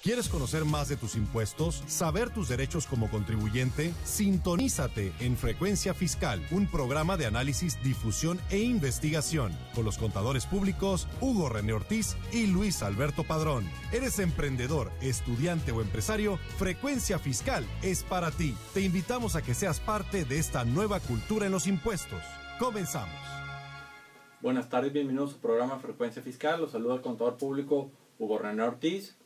¿Quieres conocer más de tus impuestos? ¿Saber tus derechos como contribuyente? Sintonízate en Frecuencia Fiscal, un programa de análisis, difusión e investigación con los contadores públicos Hugo René Ortiz y Luis Alberto Padrón. ¿Eres emprendedor, estudiante o empresario? Frecuencia Fiscal es para ti. Te invitamos a que seas parte de esta nueva cultura en los impuestos. Comenzamos. Buenas tardes, bienvenidos a su programa Frecuencia Fiscal. Los saluda el contador público Hugo René Ortiz.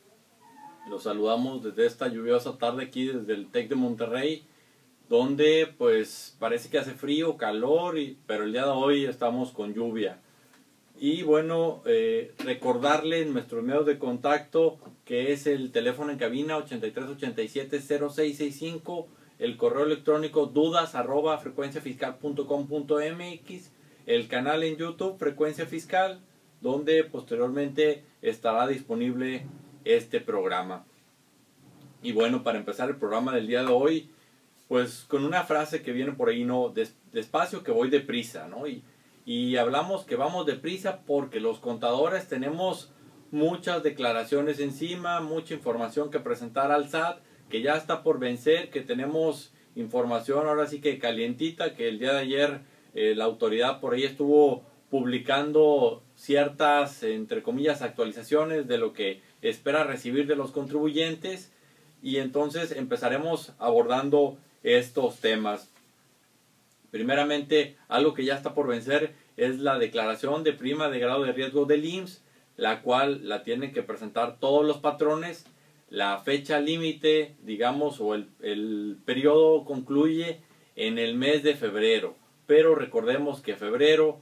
Los saludamos desde esta lluviosa tarde aquí desde el TEC de Monterrey, donde pues parece que hace frío, calor, pero el día de hoy estamos con lluvia. Y bueno, recordarles nuestros medios de contacto, que es el teléfono en cabina 8387-0665, el correo electrónico dudas@frecuenciafiscal.com.mx, el canal en YouTube Frecuencia Fiscal, donde posteriormente estará disponible este programa. Y bueno, para empezar el programa del día de hoy, pues con una frase que viene por ahí, ¿no? Despacio que voy deprisa, ¿no? Y hablamos que vamos deprisa porque los contadores tenemos muchas declaraciones encima, mucha información que presentar al SAT, que ya está por vencer, que tenemos información ahora sí que calientita, que el día de ayer la autoridad por ahí estuvo publicando ciertas, entre comillas, actualizaciones de lo que espera recibir de los contribuyentes, y entonces empezaremos abordando estos temas. Primeramente, algo que ya está por vencer es la declaración de prima de grado de riesgo del IMSS, la cual la tienen que presentar todos los patrones. La fecha límite, digamos, o el periodo concluye en el mes de febrero, pero recordemos que febrero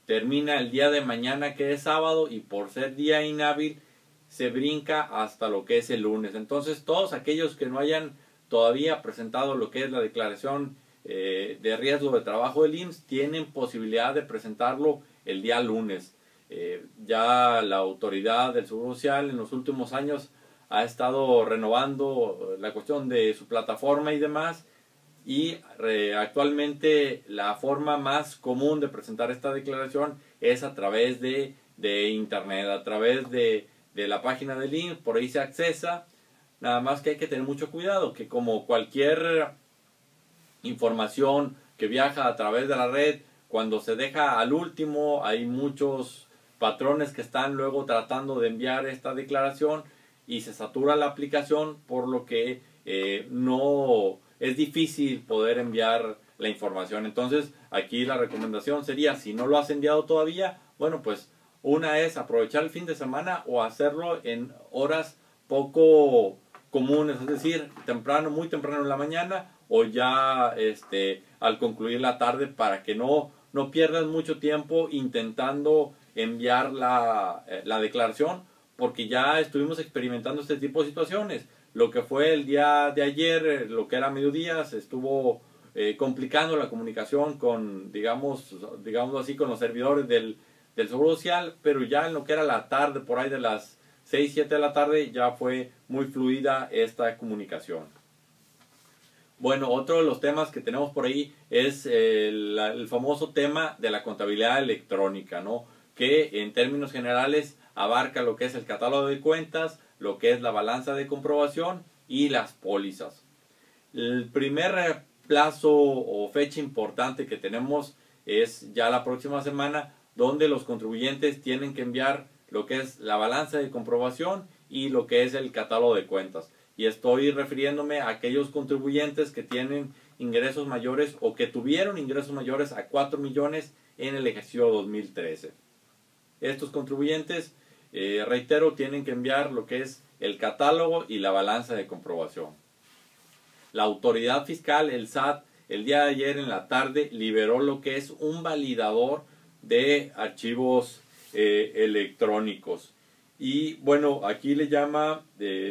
termina el día de mañana, que es sábado, y por ser día inhábil se brinca hasta lo que es el lunes. Entonces todos aquellos que no hayan todavía presentado lo que es la declaración de riesgo de trabajo del IMSS tienen posibilidad de presentarlo el día lunes. Ya la autoridad del Seguro Social en los últimos años ha estado renovando la cuestión de su plataforma y demás, y actualmente la forma más común de presentar esta declaración es a través de internet, a través de la página del IMSS. Por ahí se accesa, nada más que hay que tener mucho cuidado, que como cualquier información que viaja a través de la red, cuando se deja al último, hay muchos patrones que están luego tratando de enviar esta declaración y se satura la aplicación, por lo que no es difícil poder enviar la información. Entonces aquí la recomendación sería, si no lo has enviado todavía, bueno, pues una es aprovechar el fin de semana o hacerlo en horas poco comunes, es decir, temprano, muy temprano en la mañana, o ya al concluir la tarde, para que no pierdas mucho tiempo intentando enviar la declaración, porque ya estuvimos experimentando este tipo de situaciones. Lo que fue el día de ayer, lo que era mediodía, se estuvo complicando la comunicación con, digamos así, con los servidores del Seguro Social, pero ya en lo que era la tarde, por ahí de las 6, 7 de la tarde, ya fue muy fluida esta comunicación. Bueno, otro de los temas que tenemos por ahí es el famoso tema de la contabilidad electrónica, ¿no? Que en términos generales abarca lo que es el catálogo de cuentas, lo que es la balanza de comprobación y las pólizas. El primer plazo o fecha importante que tenemos es ya la próxima semana, donde los contribuyentes tienen que enviar lo que es la balanza de comprobación y lo que es el catálogo de cuentas. Y estoy refiriéndome a aquellos contribuyentes que tienen ingresos mayores o que tuvieron ingresos mayores a 4 millones en el ejercicio 2013. Estos contribuyentes, reitero, tienen que enviar lo que es el catálogo y la balanza de comprobación. La autoridad fiscal, el SAT, el día de ayer en la tarde liberó lo que es un validador de archivos electrónicos. Y bueno, aquí le llama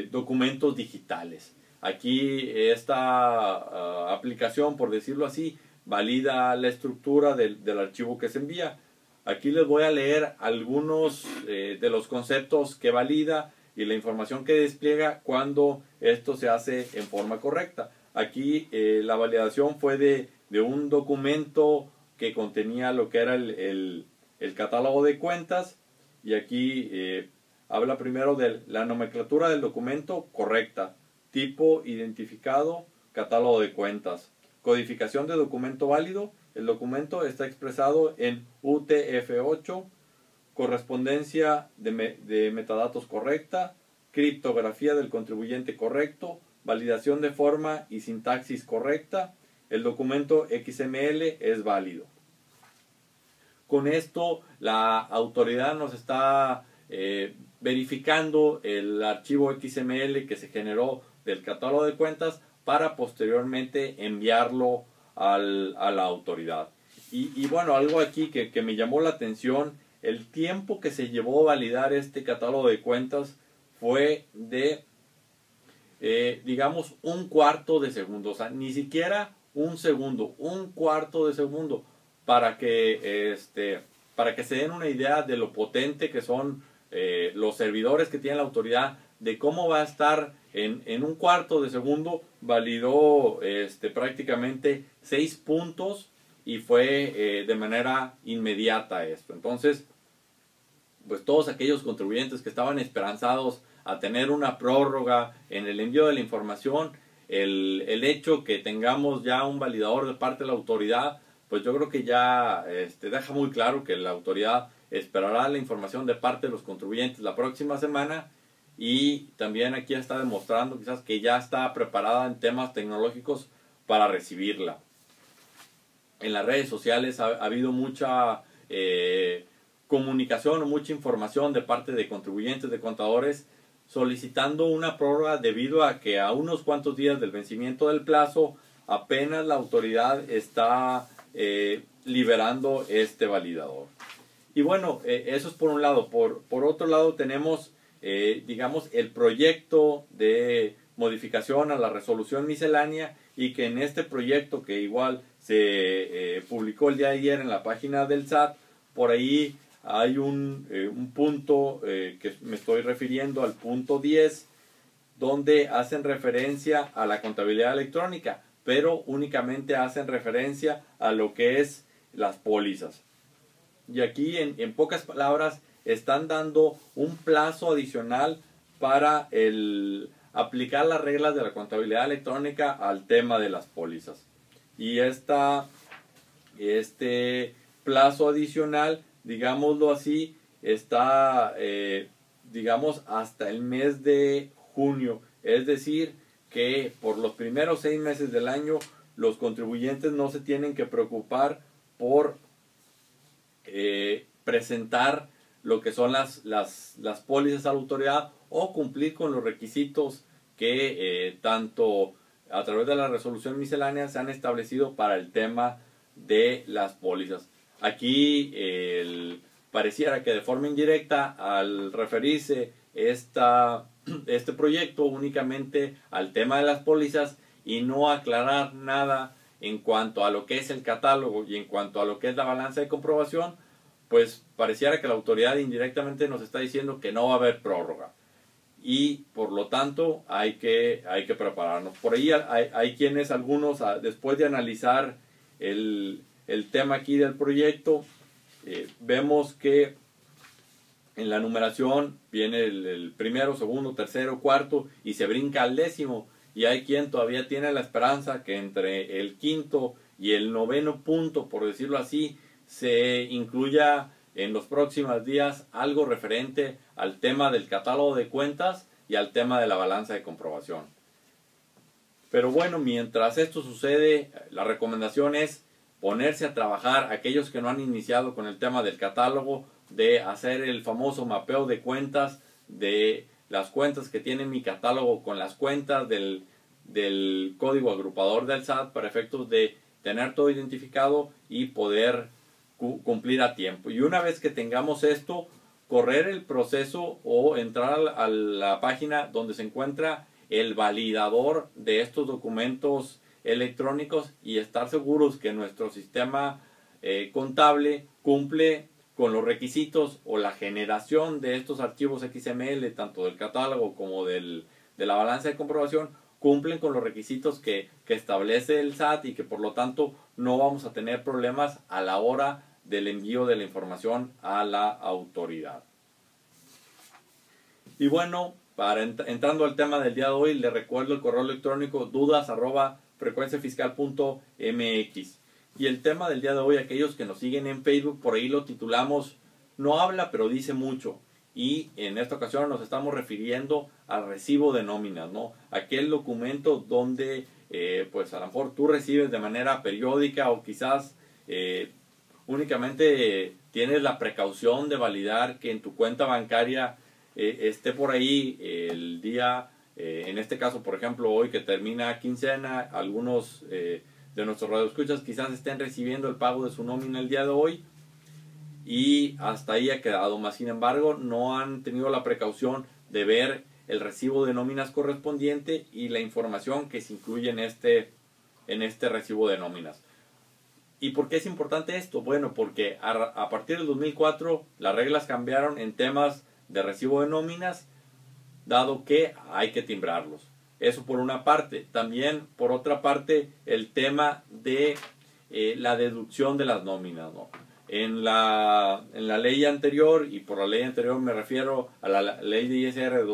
documentos digitales. Aquí esta aplicación, por decirlo así, valida la estructura del archivo que se envía. Aquí les voy a leer algunos de los conceptos que valida y la información que despliega cuando esto se hace en forma correcta. Aquí la validación fue de un documento que contenía lo que era el catálogo de cuentas, y aquí habla primero de la nomenclatura del documento correcta, tipo identificado, catálogo de cuentas, codificación de documento válido. El documento está expresado en UTF-8, correspondencia de metadatos correcta, criptografía del contribuyente correcto, validación de forma y sintaxis correcta. El documento XML es válido. Con esto la autoridad nos está verificando el archivo XML que se generó del catálogo de cuentas para posteriormente enviarlo a la autoridad. Y bueno, algo aquí que me llamó la atención, el tiempo que se llevó a validar este catálogo de cuentas fue de, digamos, un cuarto de segundo. O sea, ni siquiera un segundo, un cuarto de segundo, para que se den una idea de lo potente que son los servidores que tiene la autoridad, de cómo va a estar en un cuarto de segundo. Validó prácticamente 6 puntos y fue de manera inmediata esto. Entonces, pues todos aquellos contribuyentes que estaban esperanzados a tener una prórroga en el envío de la información, el hecho que tengamos ya un validador de parte de la autoridad, pues yo creo que ya deja muy claro que la autoridad esperará la información de parte de los contribuyentes la próxima semana, y también aquí está demostrando quizás que ya está preparada en temas tecnológicos para recibirla. En las redes sociales ha habido mucha comunicación o mucha información de parte de contribuyentes, de contadores, solicitando una prórroga debido a que a unos cuantos días del vencimiento del plazo apenas la autoridad está liberando este validador. Y bueno, eso es por un lado. Por otro lado tenemos, digamos, el proyecto de modificación a la resolución miscelánea, y que en este proyecto, que igual se publicó el día de ayer en la página del SAT, por ahí hay un punto que me estoy refiriendo al punto 10, donde hacen referencia a la contabilidad electrónica, pero únicamente hacen referencia a lo que es las pólizas. Y aquí en pocas palabras están dando un plazo adicional para aplicar las reglas de la contabilidad electrónica al tema de las pólizas. Y este plazo adicional, digámoslo así, está digamos hasta el mes de junio. Es decir, que por los primeros 6 meses del año los contribuyentes no se tienen que preocupar por presentar lo que son las pólizas a la autoridad, o cumplir con los requisitos que tanto a través de la resolución miscelánea se han establecido para el tema de las pólizas. Aquí pareciera que de forma indirecta, al referirse este proyecto únicamente al tema de las pólizas y no aclarar nada en cuanto a lo que es el catálogo y en cuanto a lo que es la balanza de comprobación, pues pareciera que la autoridad indirectamente nos está diciendo que no va a haber prórroga, y por lo tanto hay que prepararnos. Por ahí hay quienes, algunos, después de analizar el tema aquí del proyecto, vemos que en la numeración viene el primero, segundo, tercero, cuarto, y se brinca al 10º, y hay quien todavía tiene la esperanza que entre el 5º y el 9º punto, por decirlo así, se incluya en los próximos días algo referente al tema del catálogo de cuentas y al tema de la balanza de comprobación. Pero bueno, mientras esto sucede, la recomendación es ponerse a trabajar, aquellos que no han iniciado con el tema del catálogo, de hacer el famoso mapeo de cuentas, de las cuentas que tiene mi catálogo con las cuentas del código agrupador del SAT, para efectos de tener todo identificado y poder cumplir a tiempo. Y una vez que tengamos esto, correr el proceso o entrar a la página donde se encuentra el validador de estos documentos electrónicos, y estar seguros que nuestro sistema contable cumple con los requisitos, o la generación de estos archivos XML, tanto del catálogo como de la balanza de comprobación, cumplen con los requisitos que establece el SAT, y que por lo tanto no vamos a tener problemas a la hora del envío de la información a la autoridad. Y bueno, entrando al tema del día de hoy, le recuerdo el correo electrónico dudas@frecuenciafiscal.mx. Y el tema del día de hoy, aquellos que nos siguen en Facebook, por ahí lo titulamos "No habla pero dice mucho". Y en esta ocasión nos estamos refiriendo al recibo de nóminas, ¿no? Aquel documento donde pues a lo mejor tú recibes de manera periódica o quizás únicamente tienes la precaución de validar que en tu cuenta bancaria esté por ahí el día, en este caso por ejemplo hoy que termina quincena, algunos de nuestros radioescuchas quizás estén recibiendo el pago de su nómina el día de hoy y hasta ahí ha quedado, más sin embargo no han tenido la precaución de ver el recibo de nóminas correspondiente y la información que se incluye en este recibo de nóminas. ¿Y por qué es importante esto? Bueno, porque a partir del 2004 las reglas cambiaron en temas de recibo de nóminas, dado que hay que timbrarlos. Eso por una parte. También por otra parte el tema de la deducción de las nóminas, ¿no? En la ley anterior, y por la ley anterior me refiero a la ley de ISR de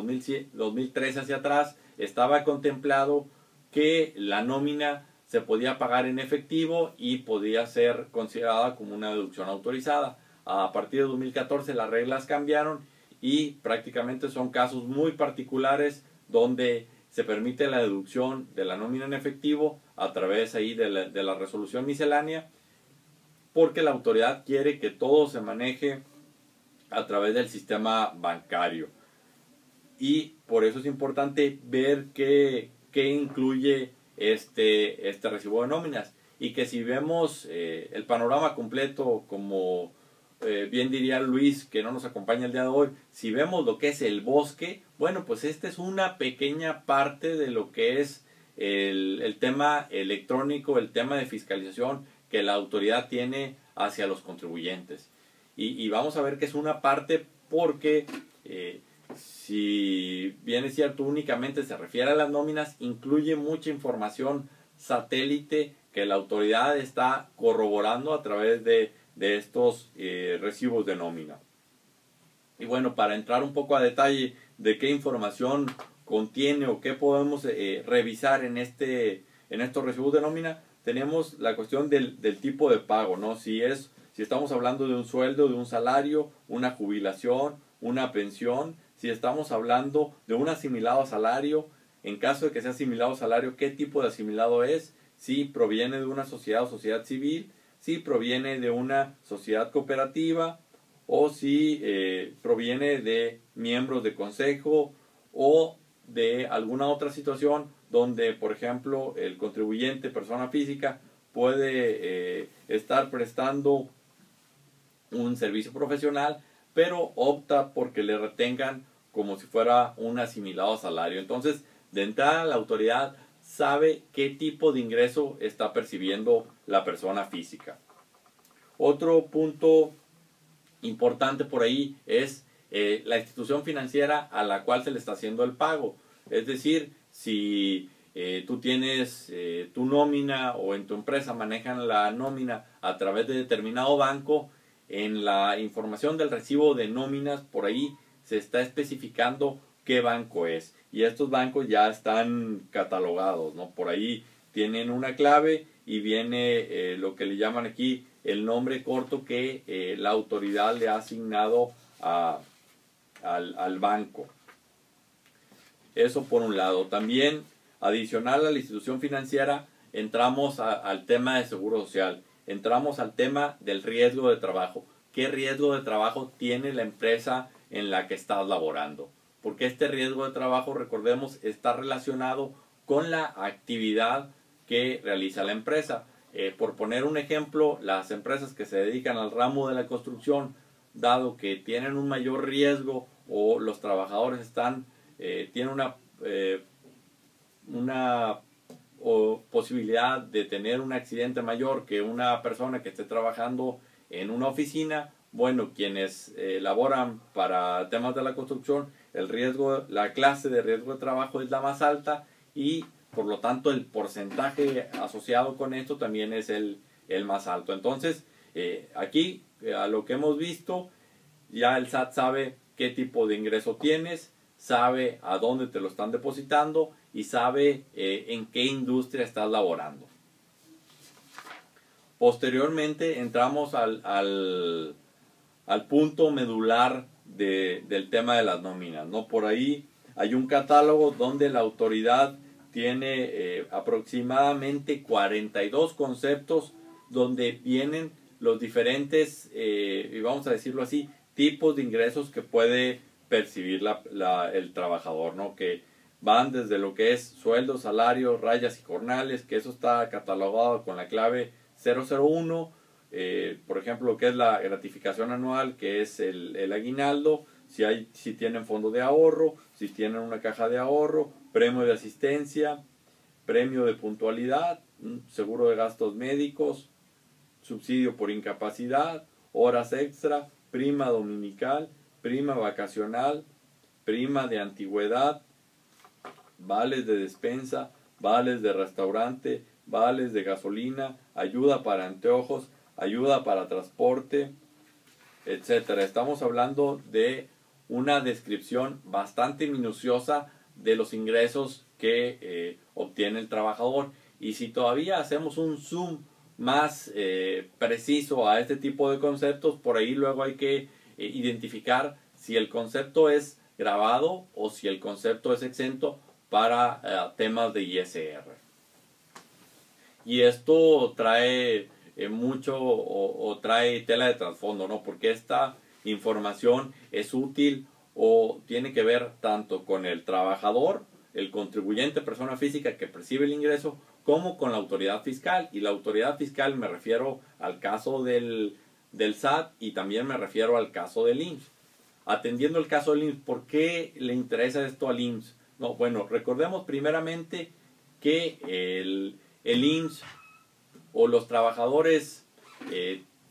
2013 hacia atrás, estaba contemplado que la nómina se podía pagar en efectivo y podía ser considerada como una deducción autorizada. A partir de 2014 las reglas cambiaron y prácticamente son casos muy particulares donde se permite la deducción de la nómina en efectivo a través ahí de la resolución miscelánea, porque la autoridad quiere que todo se maneje a través del sistema bancario. Y por eso es importante ver qué incluye este recibo de nóminas. Y que si vemos el panorama completo, como bien diría Luis, que no nos acompaña el día de hoy, si vemos lo que es el bosque, bueno, pues esta es una pequeña parte de lo que es el tema electrónico, el tema de fiscalización que la autoridad tiene hacia los contribuyentes. Y vamos a ver que es una parte porque si bien es cierto únicamente se refiere a las nóminas, incluye mucha información satélite que la autoridad está corroborando a través de estos recibos de nómina. Y bueno, para entrar un poco a detalle de qué información contiene o qué podemos revisar en estos recibos de nómina, tenemos la cuestión del tipo de pago, ¿no? Si estamos hablando de un sueldo, de un salario, una jubilación, una pensión, si estamos hablando de un asimilado a salario, en caso de que sea asimilado a salario, ¿qué tipo de asimilado es? Si proviene de una sociedad o sociedad civil, si proviene de una sociedad cooperativa o si proviene de miembros de consejo o de alguna otra situación donde, por ejemplo, el contribuyente, persona física, puede estar prestando un servicio profesional, pero opta porque le retengan como si fuera un asimilado a salario. Entonces, de entrada, la autoridad sabe qué tipo de ingreso está percibiendo la persona física. Otro punto importante por ahí es la institución financiera a la cual se le está haciendo el pago. Es decir, si tú tienes tu nómina o en tu empresa manejan la nómina a través de determinado banco, en la información del recibo de nóminas por ahí se está especificando qué banco es. Y estos bancos ya están catalogados, ¿no? Por ahí tienen una clave y viene lo que le llaman aquí el nombre corto que la autoridad le ha asignado al banco. Eso por un lado. También, adicional a la institución financiera, entramos al tema de seguro social. Entramos al tema del riesgo de trabajo. ¿Qué riesgo de trabajo tiene la empresa en la que estás laborando? Porque este riesgo de trabajo, recordemos, está relacionado con la actividad que realiza la empresa. Por poner un ejemplo, las empresas que se dedican al ramo de la construcción, dado que tienen un mayor riesgo o los trabajadores tienen una posibilidad de tener un accidente mayor que una persona que esté trabajando en una oficina, bueno, quienes laboran para temas de la construcción, la clase de riesgo de trabajo es la más alta y por lo tanto el porcentaje asociado con esto también es el más alto. Entonces, aquí, a lo que hemos visto, ya el SAT sabe qué tipo de ingreso tienes, sabe a dónde te lo están depositando y sabe en qué industria estás laborando. Posteriormente entramos al punto medular del tema de las nóminas, ¿no? Por ahí hay un catálogo donde la autoridad tiene aproximadamente 42 conceptos donde vienen los diferentes, y vamos a decirlo así, tipos de ingresos que puede percibir el trabajador, ¿no? Que van desde lo que es sueldo, salario, rayas y jornales, que eso está catalogado con la clave 001, por ejemplo, lo que es la gratificación anual, que es el aguinaldo, si tienen fondo de ahorro, si tienen una caja de ahorro, premio de asistencia, premio de puntualidad, seguro de gastos médicos, subsidio por incapacidad, horas extra, prima dominical, prima vacacional, prima de antigüedad, vales de despensa, vales de restaurante, vales de gasolina, ayuda para anteojos, ayuda para transporte, etcétera. Estamos hablando de una descripción bastante minuciosa de los ingresos que obtiene el trabajador. Y si todavía hacemos un zoom más preciso a este tipo de conceptos, por ahí luego hay que identificar si el concepto es grabado o si el concepto es exento para temas de ISR. Y esto trae mucho o trae tela de trasfondo, ¿no? Porque esta información es útil o tiene que ver tanto con el trabajador, el contribuyente, persona física que percibe el ingreso, como con la autoridad fiscal. Y la autoridad fiscal me refiero al caso del SAT y también me refiero al caso del IMSS. Atendiendo el caso del IMSS, ¿por qué le interesa esto al IMSS? No, bueno, recordemos primeramente que el IMSS o los trabajadores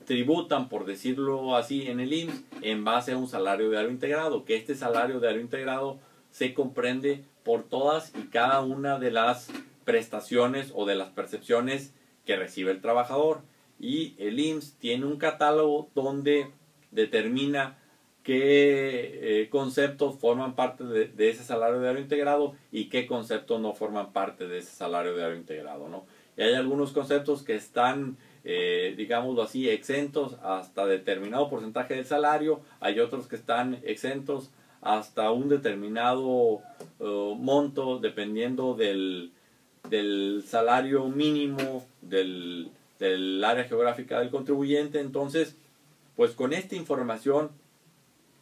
tributan, por decirlo así, en el IMSS en base a un salario diario integrado, que este salario diario integrado se comprende por todas y cada una de las prestaciones o de las percepciones que recibe el trabajador. Y el IMSS tiene un catálogo donde determina qué conceptos forman parte de ese salario diario integrado y qué conceptos no forman parte de ese salario diario integrado, ¿no? Y hay algunos conceptos que están, digámoslo así, exentos hasta determinado porcentaje del salario, hay otros que están exentos hasta un determinado monto, dependiendo del salario mínimo del área geográfica del contribuyente. Entonces, pues con esta información,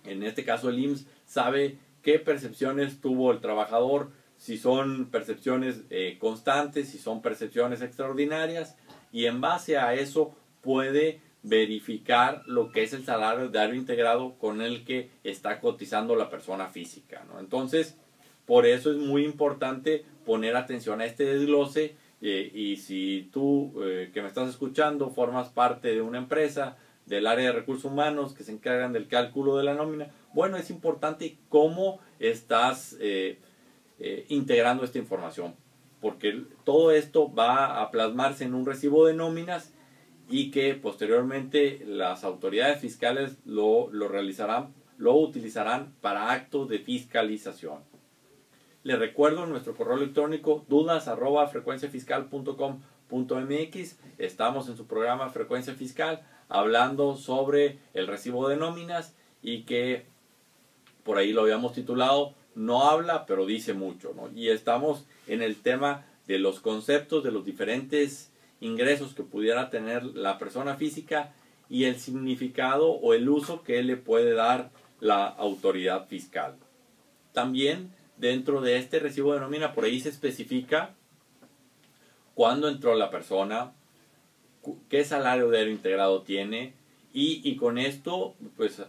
en este caso el IMSS sabe qué percepciones tuvo el trabajador, si son percepciones constantes, si son percepciones extraordinarias, y en base a eso puede verificar lo que es el salario diario integrado con el que está cotizando la persona física, ¿no? Entonces, por eso es muy importante poner atención a este desglose, y si tú que me estás escuchando formas parte de una empresa del área de recursos humanos que se encargan del cálculo de la nómina, bueno, es importante cómo estás integrando esta información, porque todo esto va a plasmarse en un recibo de nóminas y que posteriormente las autoridades fiscales lo realizarán, lo utilizarán para actos de fiscalización. Les recuerdo nuestro correo electrónico dudas@frecuenciafiscal.com.mx. Estamos en su programa Frecuencia Fiscal hablando sobre el recibo de nóminas, y que por ahí lo habíamos titulado No habla pero dice mucho, ¿no? Y estamos en el tema de los conceptos de los diferentes ingresos que pudiera tener la persona física y el significado o el uso que le puede dar la autoridad fiscal. También dentro de este recibo de nómina por ahí se especifica cuándo entró la persona, qué salario diario integrado tiene, y con esto, pues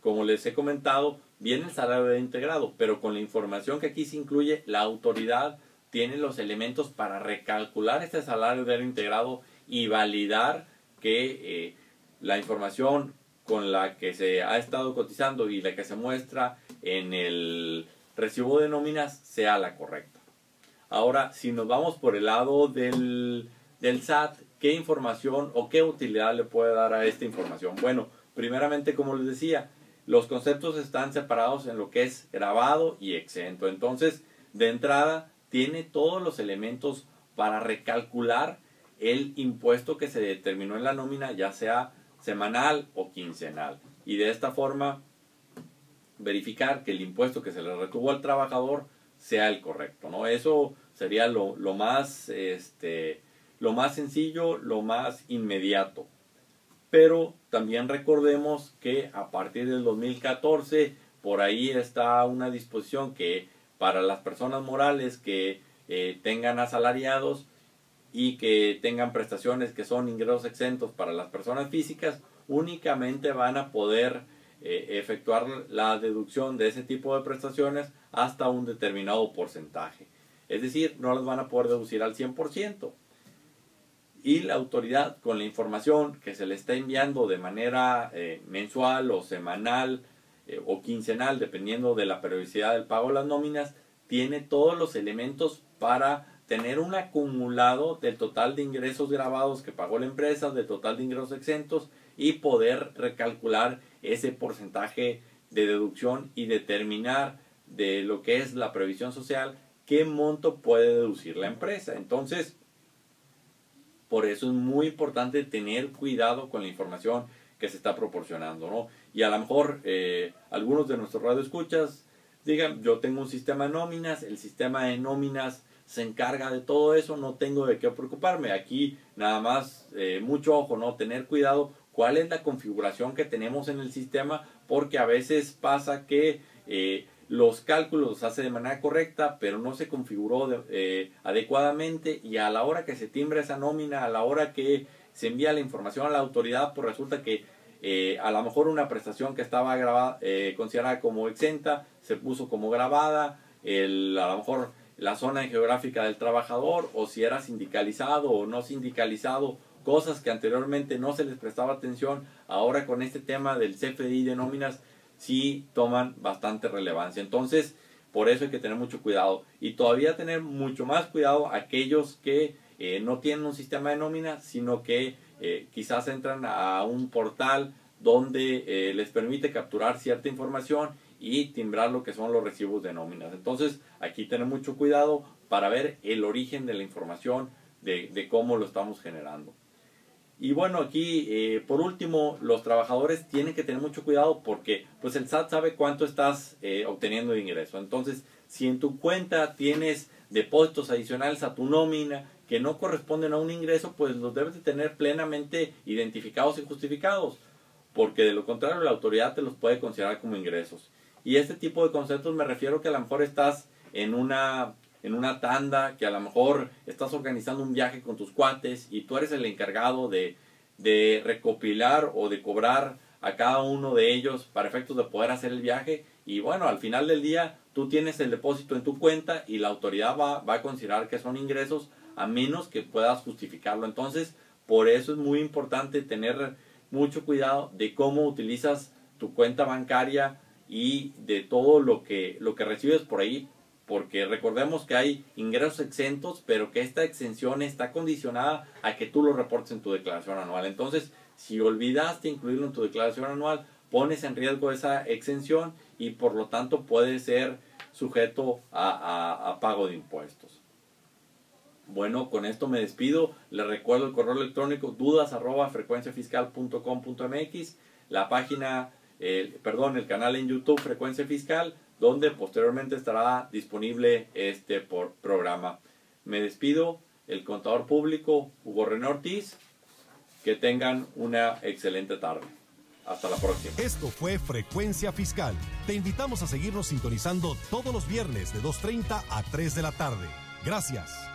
como les he comentado, viene el salario diario integrado, pero con la información que aquí se incluye, la autoridad tiene los elementos para recalcular este salario diario integrado y validar que la información con la que se ha estado cotizando y la que se muestra en el recibo de nóminas sea la correcta. Ahora, si nos vamos por el lado del SAT, ¿qué información o qué utilidad le puede dar a esta información? Bueno, primeramente, como les decía, los conceptos están separados en lo que es grabado y exento. Entonces, de entrada, tiene todos los elementos para recalcular el impuesto que se determinó en la nómina, ya sea semanal o quincenal. Y de esta forma, verificar que el impuesto que se le retuvo al trabajador sea el correcto, ¿no? Eso sería lo más sencillo, lo más inmediato. Pero también recordemos que a partir del 2014, por ahí está una disposición que para las personas morales que tengan asalariados y que tengan prestaciones que son ingresos exentos para las personas físicas, únicamente van a poder efectuar la deducción de ese tipo de prestaciones hasta un determinado porcentaje. Es decir, no las van a poder deducir al 100%. Y la autoridad, con la información que se le está enviando de manera mensual o semanal o quincenal, dependiendo de la periodicidad del pago de las nóminas, tiene todos los elementos para tener un acumulado del total de ingresos grabados que pagó la empresa, del total de ingresos exentos, y poder recalcular ese porcentaje de deducción y determinar de lo que es la previsión social qué monto puede deducir la empresa. Entonces, por eso es muy importante tener cuidado con la información que se está proporcionando, ¿no? Y a lo mejor algunos de nuestros radioescuchas digan, yo tengo un sistema de nóminas, el sistema de nóminas se encarga de todo eso, no tengo de qué preocuparme. Aquí nada más, mucho ojo, ¿no? Tener cuidado cuál es la configuración que tenemos en el sistema, porque a veces pasa que los cálculos los hace de manera correcta, pero no se configuró adecuadamente, y a la hora que se timbra esa nómina, a la hora que se envía la información a la autoridad, pues resulta que a lo mejor una prestación que estaba considerada como exenta se puso como grabada, a lo mejor la zona geográfica del trabajador, o si era sindicalizado o no sindicalizado, cosas que anteriormente no se les prestaba atención, ahora con este tema del CFDI de nóminas sí toman bastante relevancia. Entonces, por eso hay que tener mucho cuidado, y todavía tener mucho más cuidado aquellos que no tienen un sistema de nómina, sino que quizás entran a un portal donde les permite capturar cierta información y timbrar lo que son los recibos de nóminas. Entonces, aquí tener mucho cuidado para ver el origen de la información, de cómo lo estamos generando. Y bueno, aquí por último, los trabajadores tienen que tener mucho cuidado, porque pues el SAT sabe cuánto estás obteniendo de ingreso. Entonces, si en tu cuenta tienes depósitos adicionales a tu nómina que no corresponden a un ingreso, pues los debes de tener plenamente identificados y justificados, porque de lo contrario la autoridad te los puede considerar como ingresos. Y este tipo de conceptos me refiero que a lo mejor estás en una tanda, que a lo mejor estás organizando un viaje con tus cuates y tú eres el encargado de recopilar o de cobrar a cada uno de ellos para efectos de poder hacer el viaje, y bueno, al final del día tú tienes el depósito en tu cuenta y la autoridad va a considerar que son ingresos a menos que puedas justificarlo. Entonces, por eso es muy importante tener mucho cuidado de cómo utilizas tu cuenta bancaria y de todo lo que recibes por ahí, porque recordemos que hay ingresos exentos, pero que esta exención está condicionada a que tú lo reportes en tu declaración anual. Entonces, si olvidaste incluirlo en tu declaración anual, pones en riesgo esa exención y por lo tanto puede ser sujeto a pago de impuestos. Bueno, con esto me despido. Les recuerdo el correo electrónico dudas@frecuenciafiscal.com.mx, la página, el canal en YouTube Frecuencia Fiscal, donde posteriormente estará disponible este programa. Me despido, el contador público Hugo René Ortiz. Que tengan una excelente tarde. Hasta la próxima. Esto fue Frecuencia Fiscal. Te invitamos a seguirnos sintonizando todos los viernes de 2:30 a 3 de la tarde. Gracias.